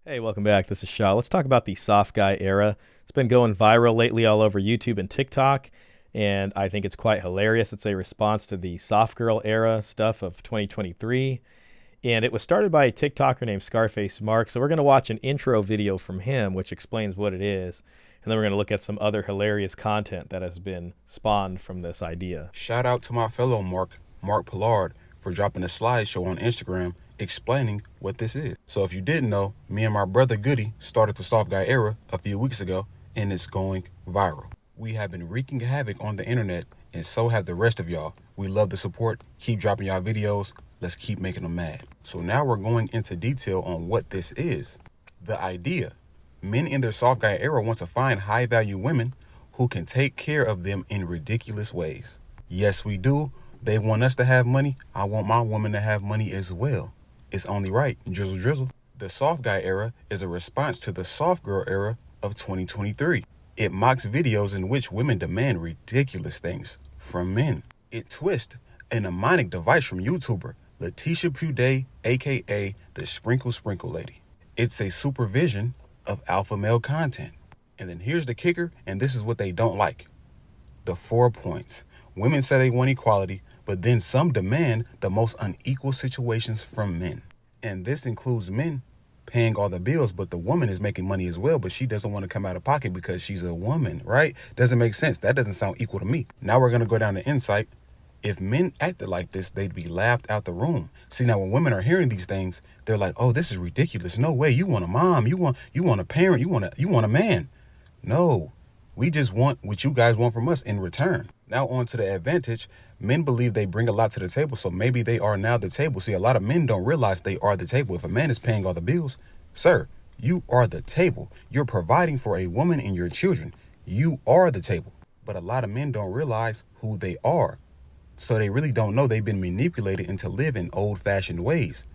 Hey, welcome back. This is Shah. Let's talk about the soft guy era. It's been going viral lately all over YouTube and TikTok, and I think it's quite hilarious. It's a response to the soft girl era stuff of 2023, and it was started by a TikToker named Scarface Mark. So we're going to watch an intro video from him, which explains what it is, and then we're going to look at some other hilarious content that has been spawned from this idea. Shout out to my fellow Mark Pillard, for dropping a slideshow on Instagram explaining what this is. So if you didn't know, me and my brother Goody started the soft guy era a few weeks ago, and it's going viral. We have been wreaking havoc on the internet, and so have the rest of y'all. We love the support. Keep dropping y'all videos. Let's keep making them mad. So now we're going into detail on what this is. The idea. Men in their soft guy era want to find high value women who can take care of them in ridiculous ways. Yes, we do. They want us to have money. I want my woman to have money as well. It's only right. Drizzle Drizzle. The soft guy era is a response to the soft girl era of 2023. It mocks videos in which women demand ridiculous things from men. It twists a mnemonic device from YouTuber Letitia Puday, aka the Sprinkle Lady. It's a supervision of alpha male content. And then here's the kicker, and this is what they don't like. The 4 points. Women say they want equality, but then some demand the most unequal situations from men. And this includes men paying all the bills, but the woman is making money as well, but she doesn't want to come out of pocket because she's a woman, right? Doesn't make sense. That doesn't sound equal to me. Now we're going to go down to insight. If men acted like this, they'd be laughed out the room. See, now when women are hearing these things, they're like, oh, this is ridiculous. No way. You want a mom. You want a parent. You want a man. No, we just want what you guys want from us in return. Now on to the advantage. Men believe they bring a lot to the table, so maybe they are now the table. See, a lot of men don't realize they are the table. If a man is paying all the bills, sir, you are the table. You're providing for a woman and your children. You are the table. But a lot of men don't realize who they are. So they really don't know they've been manipulated into living old-fashioned ways.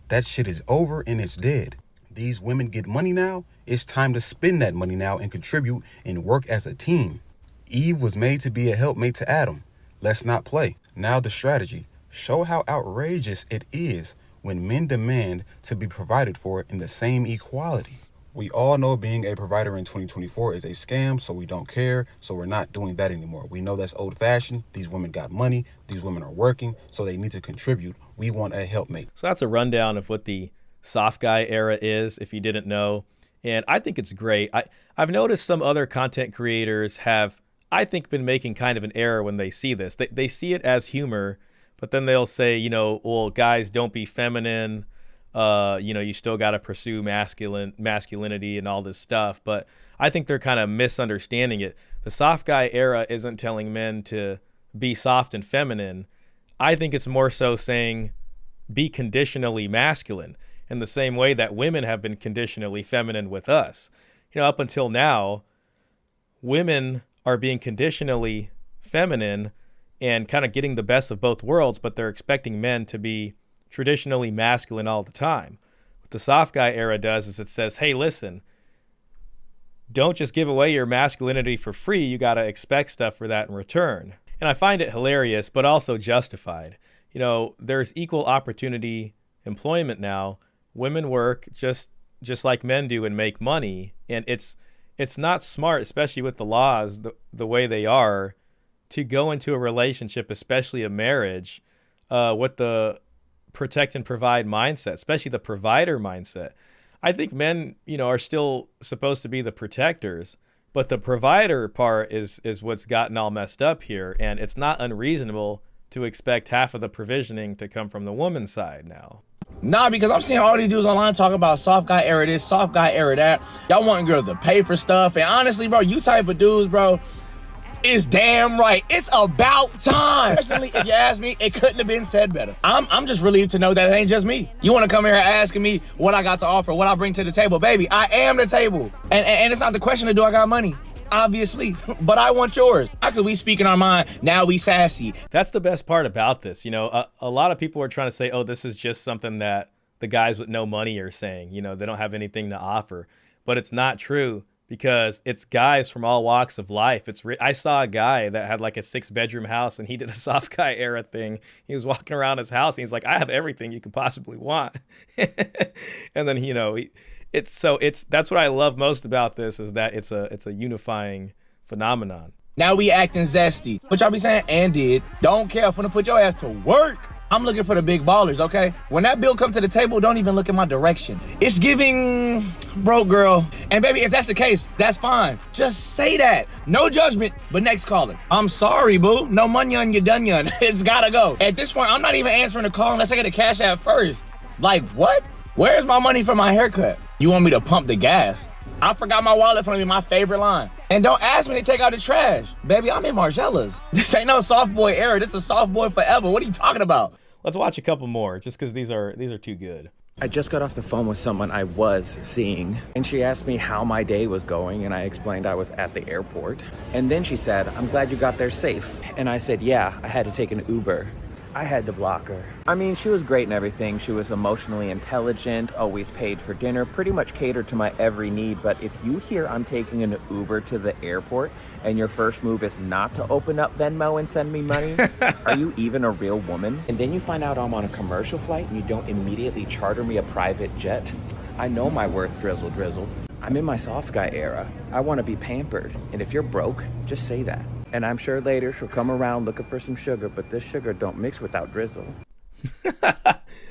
That shit is over and it's dead. These women get money now. It's time to spend that money now and contribute and work as a team. Eve was made to be a helpmate to Adam. Let's not play. Now the strategy. Show how outrageous it is when men demand to be provided for in the same equality. We all know being a provider in 2024 is a scam, so we don't care. So we're not doing that anymore. We know that's old fashioned. These women got money. These women are working, so they need to contribute. We want a helpmate. So that's a rundown of what the soft guy era is, if you didn't know. And I think it's great. I've noticed some other content creators have, I think, been making kind of an error when they see this. They see it as humor, but then they'll say, well, guys, don't be feminine. You still got to pursue masculinity and all this stuff. But I think they're kind of misunderstanding it. The soft guy era isn't telling men to be soft and feminine. I think it's more so saying be conditionally masculine in the same way that women have been conditionally feminine with us. Up until now, women are being conditionally feminine and kind of getting the best of both worlds, but they're expecting men to be traditionally masculine all the time. What the soft guy era does is it says, hey, listen, don't just give away your masculinity for free. You got to expect stuff for that in return. And I find it hilarious, but also justified. There's equal opportunity employment now. Women work just like men do and make money. And it's not smart, especially with the laws the way they are, to go into a relationship, especially a marriage, with the protect and provide mindset, especially the provider mindset. I think men, are still supposed to be the protectors, but the provider part is what's gotten all messed up here. And it's not unreasonable to expect half of the provisioning to come from the woman's side now. Nah, because I'm seeing all these dudes online talking about soft guy era this, soft guy era that. Y'all wanting girls to pay for stuff. And honestly, bro, you type of dudes, bro, is damn right. It's about time. Personally, if you ask me, it couldn't have been said better. I'm just relieved to know that it ain't just me. You want to come here asking me what I got to offer, what I bring to the table. Baby, I am the table. And it's not the question of do I got money? Obviously, but I want yours. How could we speak in our mind? Now we sassy. That's the best part about this. A lot of people are trying to say, oh, this is just something that the guys with no money are saying. They don't have anything to offer. But it's not true because it's guys from all walks of life. I saw a guy that had like a 6-bedroom house and he did a soft guy era thing. He was walking around his house and he's like, I have everything you could possibly want. And then, it's that's what I love most about this, is that it's a unifying phenomenon. Now we acting zesty. What y'all be saying? And did. Don't care. I'm finna put your ass to work. I'm looking for the big ballers, okay? When that bill come to the table, don't even look in my direction. It's giving broke girl. And baby, if that's the case, that's fine. Just say that. No judgment, but next caller. I'm sorry, boo. No money on your dunyon. It's gotta go. At this point, I'm not even answering the call unless I get a cash app first. Like, what? Where's my money for my haircut? You want me to pump the gas? I forgot my wallet from me, my favorite line. And don't ask me to take out the trash. Baby, I'm in Margiela's. This ain't no soft boy era. This is a soft boy forever. What are you talking about? Let's watch a couple more, just because these are too good. I just got off the phone with someone I was seeing, and she asked me how my day was going, and I explained I was at the airport. And then she said, I'm glad you got there safe. And I said, yeah, I had to take an Uber. I had to block her. I mean, she was great and everything. She was emotionally intelligent, always paid for dinner, pretty much catered to my every need. But if you hear I'm taking an Uber to the airport and your first move is not to open up Venmo and send me money, are you even a real woman? And then you find out I'm on a commercial flight and you don't immediately charter me a private jet? I know my worth, Drizzle Drizzle. I'm in my soft guy era. I want to be pampered. And if you're broke, just say that. And I'm sure later she'll come around looking for some sugar, but this sugar don't mix without drizzle.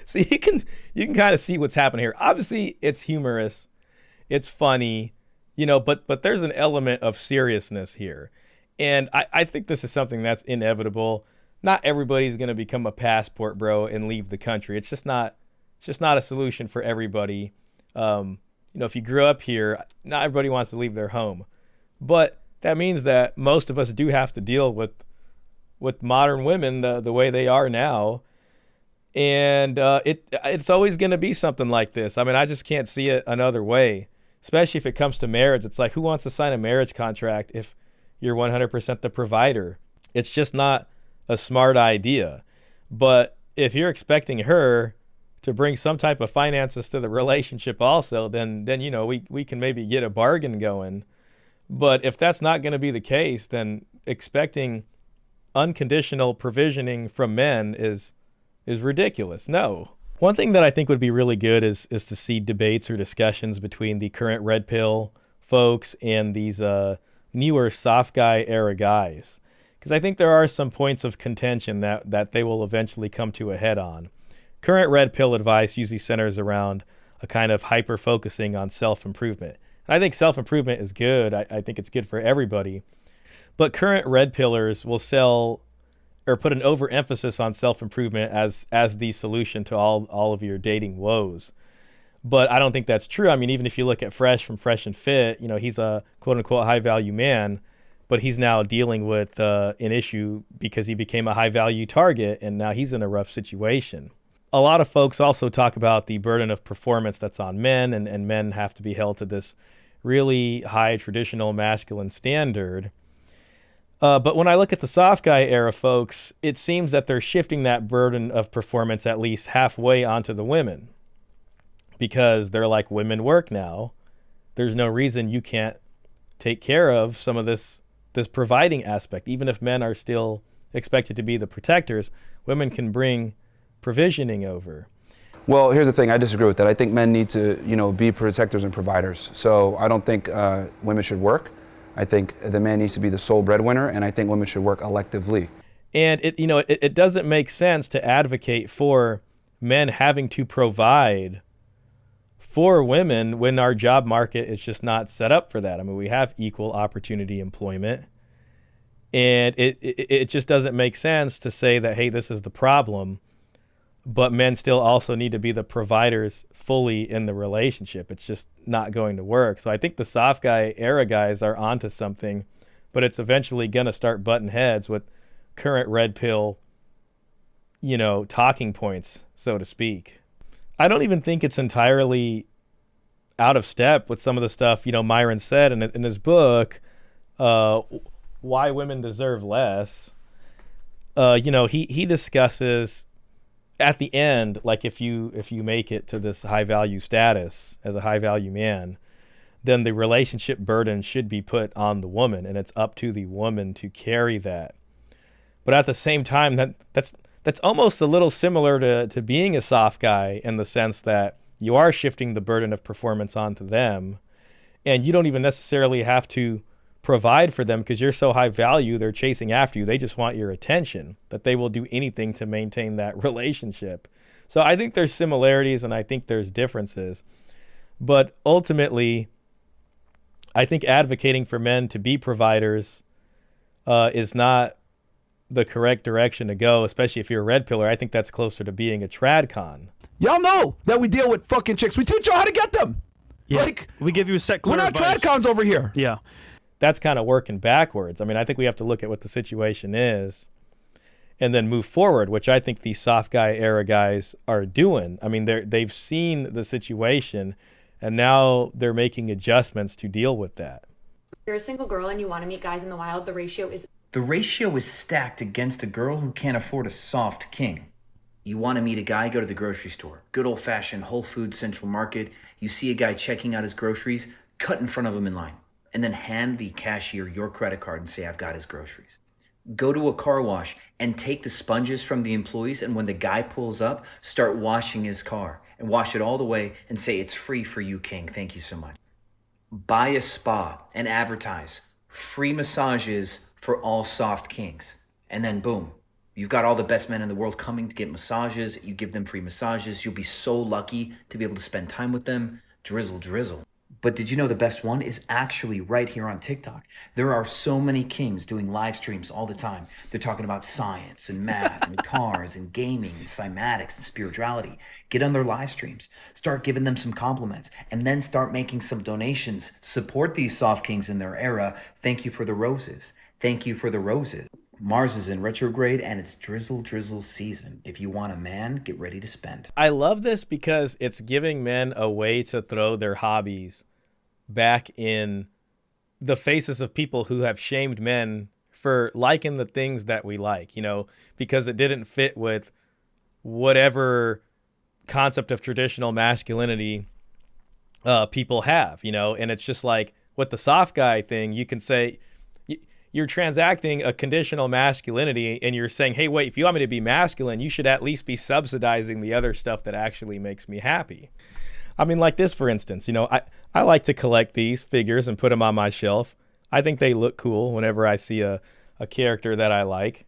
So you can kind of see what's happening here. Obviously, it's humorous, it's funny, but there's an element of seriousness here. And I think this is something that's inevitable. Not everybody's going to become a passport bro and leave the country. It's just not a solution for everybody. If you grew up here, not everybody wants to leave their home. But that means that most of us do have to deal with modern women the way they are now. And it's always going to be something like this. I mean, I just can't see it another way, especially if it comes to marriage. It's like, who wants to sign a marriage contract if you're 100% the provider? It's just not a smart idea. But if you're expecting her to bring some type of finances to the relationship also, then we can maybe get a bargain going. But if that's not going to be the case, then expecting unconditional provisioning from men is ridiculous. No. One thing that I think would be really good is to see debates or discussions between the current red pill folks and these newer soft guy era guys. Because I think there are some points of contention that they will eventually come to a head on. Current red pill advice usually centers around a kind of hyper-focusing on self-improvement. I think self-improvement is good. I think it's good for everybody. But current red pillars will sell or put an overemphasis on self-improvement as the solution to all of your dating woes. But I don't think that's true. I mean, even if you look at Fresh from Fresh and Fit, he's a quote-unquote high-value man, but he's now dealing with an issue because he became a high-value target, and now he's in a rough situation. A lot of folks also talk about the burden of performance that's on men, and men have to be held to this really high traditional masculine standard. But when I look at the soft guy era folks, it seems that they're shifting that burden of performance at least halfway onto the women, because they're like, women work now. There's no reason you can't take care of some of this providing aspect. Even if men are still expected to be the protectors, women can bring provisioning over. Well, here's the thing. I disagree with that. I think men need to, be protectors and providers. So I don't think women should work. I think the man needs to be the sole breadwinner, and I think women should work electively. And it doesn't make sense to advocate for men having to provide for women when our job market is just not set up for that. I mean, we have equal opportunity employment, and it just doesn't make sense to say that, hey, this is the problem, but men still also need to be the providers fully in the relationship. It's just not going to work. So I think the soft guy era guys are onto something, but it's eventually going to start butting heads with current red pill, talking points, so to speak. I don't even think it's entirely out of step with some of the stuff, Myron said in his book, Why Women Deserve Less. He discusses at the end, like if you make it to this high value status as a high value man, then the relationship burden should be put on the woman, and it's up to the woman to carry that. But at the same time, that's almost a little similar to being a soft guy, in the sense that You are shifting the burden of performance onto them, and you don't even necessarily have to provide for them because you're so high value, they're chasing after you. They just want your attention, that they will do anything to maintain that relationship. So I think there's similarities and I think there's differences. But ultimately, I think advocating for men to be providers is not the correct direction to go, especially if you're a red pillar. I think that's closer to being a tradcon. Y'all know that we deal with fucking chicks. We teach y'all how to get them. Yeah. Like, we give you a set clear we're not advice. tradcons over here. Yeah. That's kind of working backwards. I mean, I think we have to look at what the situation is and then move forward, which I think these soft guy era guys are doing. I mean, they've seen the situation and now they're making adjustments to deal with that. You're a single girl and you want to meet guys in the wild, the ratio is stacked against a girl who can't afford a soft king. You want to meet a guy, go to the grocery store. Good old-fashioned Whole Foods Central Market. You see a guy checking out his groceries, cut in front of him in line, and then hand the cashier your credit card and say, I've got his groceries. Go to a car wash and take the sponges from the employees, and when the guy pulls up, start washing his car and wash it all the way and say, it's free for you, king. Thank you so much. Buy a spa and advertise free massages for all soft kings. And then boom, you've got all the best men in the world coming to get massages. You give them free massages. You'll be so lucky to be able to spend time with them. Drizzle Drizzle. But did you know the best one is actually right here on TikTok? There are so many kings doing live streams all the time. They're talking about science and math and cars and gaming and cymatics and spirituality. Get on their live streams. Start giving them some compliments and then start making some donations. Support these soft kings in their era. Thank you for the roses. Thank you for the roses. Mars is in retrograde and it's Drizzle Drizzle season. If you want a man, get ready to spend. I love this because it's giving men a way to throw their hobbies back in the faces of people who have shamed men for liking the things that we like, you know, because it didn't fit with whatever concept of traditional masculinity people have, you know. And it's just like with the soft guy thing, you can say you're transacting a conditional masculinity and you're saying, hey, wait, if you want me to be masculine, you should at least be subsidizing the other stuff that actually makes me happy. I mean, like this, for instance, you know, I like to collect these figures and put them on my shelf. I think they look cool whenever I see a character that I like.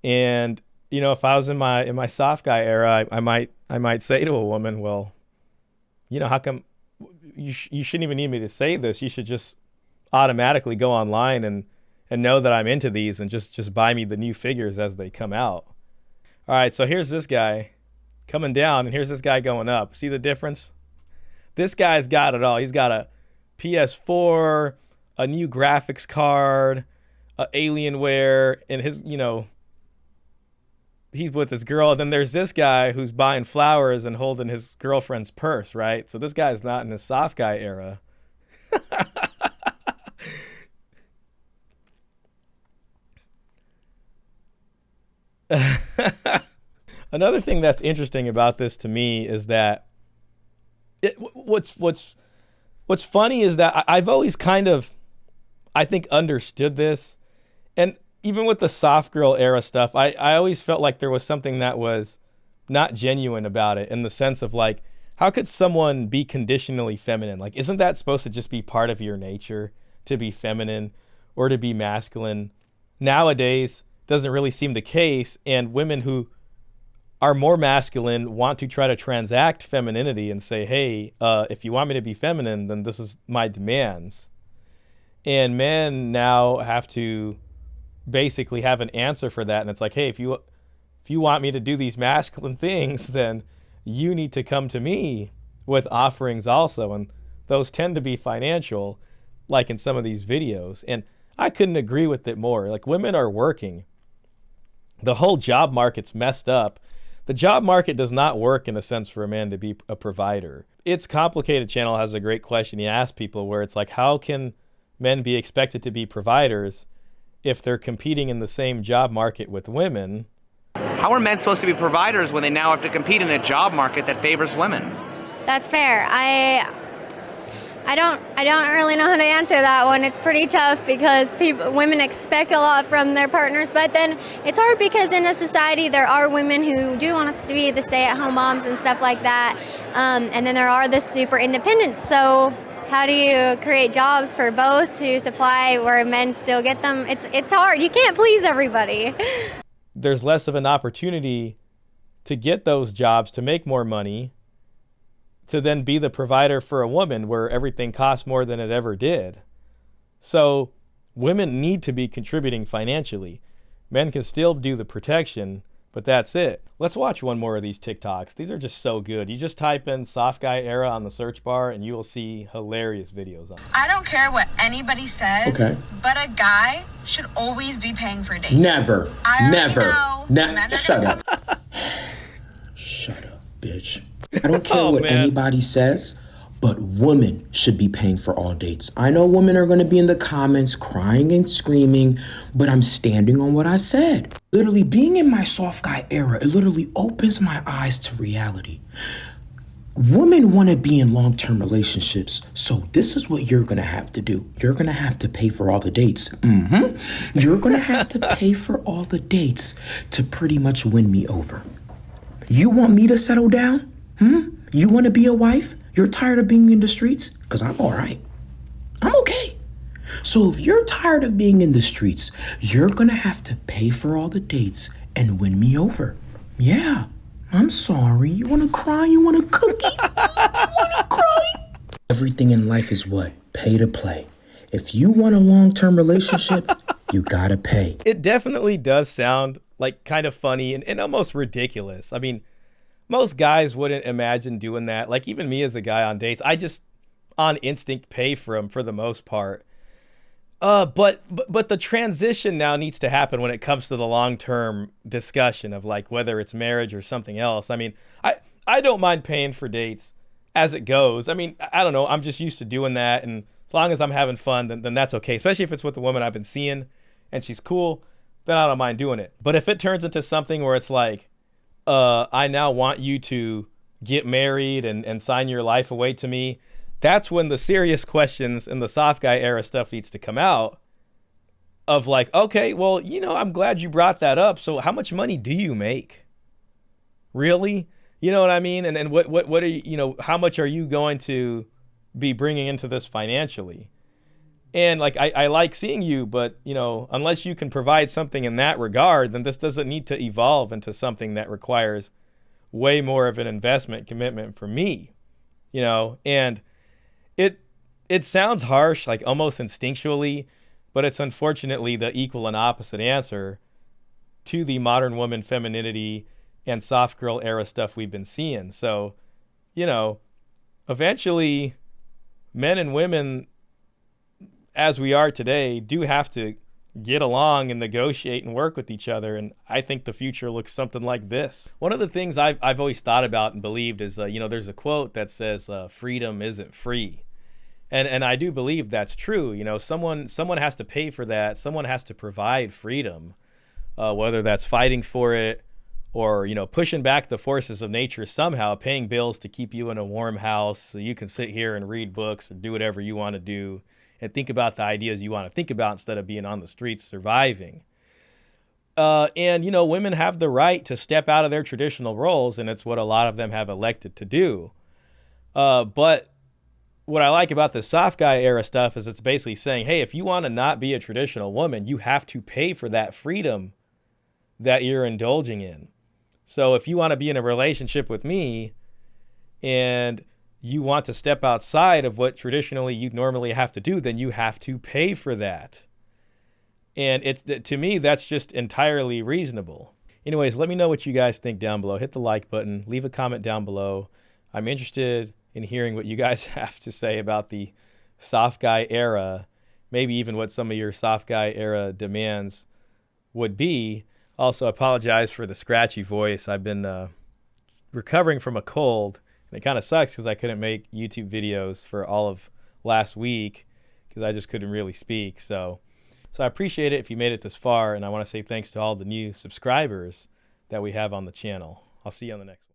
And, you know, if I was in my soft guy era, I might say to a woman, well, you know, how come you shouldn't even need me to say this? You should just automatically go online and know that I'm into these and just buy me the new figures as they come out. All right, so here's this guy coming down and here's this guy going up. See the difference? This guy's got it all. He's got a PS4, a new graphics card, Alienware, and his, you know, he's with his girl. And then there's this guy who's buying flowers and holding his girlfriend's purse, right? So this guy's not in the soft guy era. Another thing that's interesting about this to me is that what's funny is that I've always kind of, I think, understood this. And even with the soft girl era stuff, I always felt like there was something that was not genuine about it, in the sense of like, how could someone be conditionally feminine? Like, isn't that supposed to just be part of your nature, to be feminine or to be masculine? Nowadays, doesn't really seem the case, and women who are more masculine want to try to transact femininity and say, hey, if you want me to be feminine, then this is my demands. And men now have to basically have an answer for that, and it's like, hey, if you want me to do these masculine things, then you need to come to me with offerings also, and those tend to be financial, like in some of these videos. And I couldn't agree with it more. Like, women are working. The whole job market's messed up. The job market does not work in a sense for a man to be a provider. It's Complicated Channel has a great question he asks people where it's like, how can men be expected to be providers if they're competing in the same job market with women? How are men supposed to be providers when they now have to compete in a job market that favors women? That's fair. I don't really know how to answer that one. It's pretty tough because women expect a lot from their partners, but then it's hard because in a society there are women who do want to be the stay-at-home moms and stuff like that, and then there are the super independents. So how do you create jobs for both to supply where men still get them? It's hard. You can't please everybody. There's less of an opportunity to get those jobs to make more money, to then be the provider for a woman where everything costs more than it ever did. So women need to be contributing financially. Men can still do the protection, but that's it. Let's watch one more of these TikToks. These are just so good. You just type in soft guy era on the search bar and you will see hilarious videos on it. I don't care what anybody says, but a guy should always be paying for dates. Never. Shut up. Shut up, bitch. I don't care what anybody says, but women should be paying for all dates. I know women are going to be in the comments crying and screaming, but I'm standing on what I said. Literally, being in my soft guy era, it literally opens my eyes to reality. Women want to be in long-term relationships, so this is what you're going to have to do. You're going to have to pay for all the dates. You're going to have to pay for all the dates to pretty much win me over. You want me to settle down? You want to be a wife? You're tired of being in the streets? Because I'm all right. I'm okay. So if you're tired of being in the streets, you're going to have to pay for all the dates and win me over. Yeah, I'm sorry. You want to cry? You want a cookie? You want to cry? Everything in life is what? Pay to play. If you want a long-term relationship, you got to pay. It definitely does sound like kind of funny and almost ridiculous. I mean, most guys wouldn't imagine doing that. Like even me as a guy on dates, I just on instinct pay for them for the most part. But the transition now needs to happen when it comes to the long-term discussion of like whether it's marriage or something else. I mean, I don't mind paying for dates as it goes. I mean, I don't know. I'm just used to doing that. And as long as I'm having fun, then that's okay. Especially if it's with a woman I've been seeing and she's cool, then I don't mind doing it. But if it turns into something where it's like, I now want you to get married and sign your life away to me, that's when the serious questions and the soft guy era stuff needs to come out of like, okay, well, you know, I'm glad you brought that up. So how much money do you make? Really? You know what I mean? And what are you, you know, how much are you going to be bringing into this financially? And like, I like seeing you, but you know, unless you can provide something in that regard, then this doesn't need to evolve into something that requires way more of an investment commitment for me, you know? And it sounds harsh, like almost instinctually, but it's unfortunately the equal and opposite answer to the modern woman femininity and soft girl era stuff we've been seeing. So, you know, eventually men and women as we are today do have to get along and negotiate and work with each other. And I think the future looks something like this. One of the things I've always thought about and believed is, you know, there's a quote that says, freedom isn't free. And I do believe that's true. You know, someone has to pay for that. Someone has to provide freedom, whether that's fighting for it or, you know, pushing back the forces of nature somehow, paying bills to keep you in a warm house so you can sit here and read books or do whatever you want to do and think about the ideas you want to think about instead of being on the streets surviving. And, you know, women have the right to step out of their traditional roles, and it's what a lot of them have elected to do. But what I like about the soft guy era stuff is it's basically saying, hey, if you want to not be a traditional woman, you have to pay for that freedom that you're indulging in. So if you want to be in a relationship with me and you want to step outside of what traditionally you normally have to do, then you have to pay for that. And it's, to me, that's just entirely reasonable. Anyways, let me know what you guys think down below. Hit the like button, leave a comment down below. I'm interested in hearing what you guys have to say about the soft guy era, maybe even what some of your soft guy era demands would be. Also, apologize for the scratchy voice. I've been recovering from a cold, and it kind of sucks because I couldn't make YouTube videos for all of last week because I just couldn't really speak. So I appreciate it if you made it this far, and I want to say thanks to all the new subscribers that we have on the channel. I'll see you on the next one.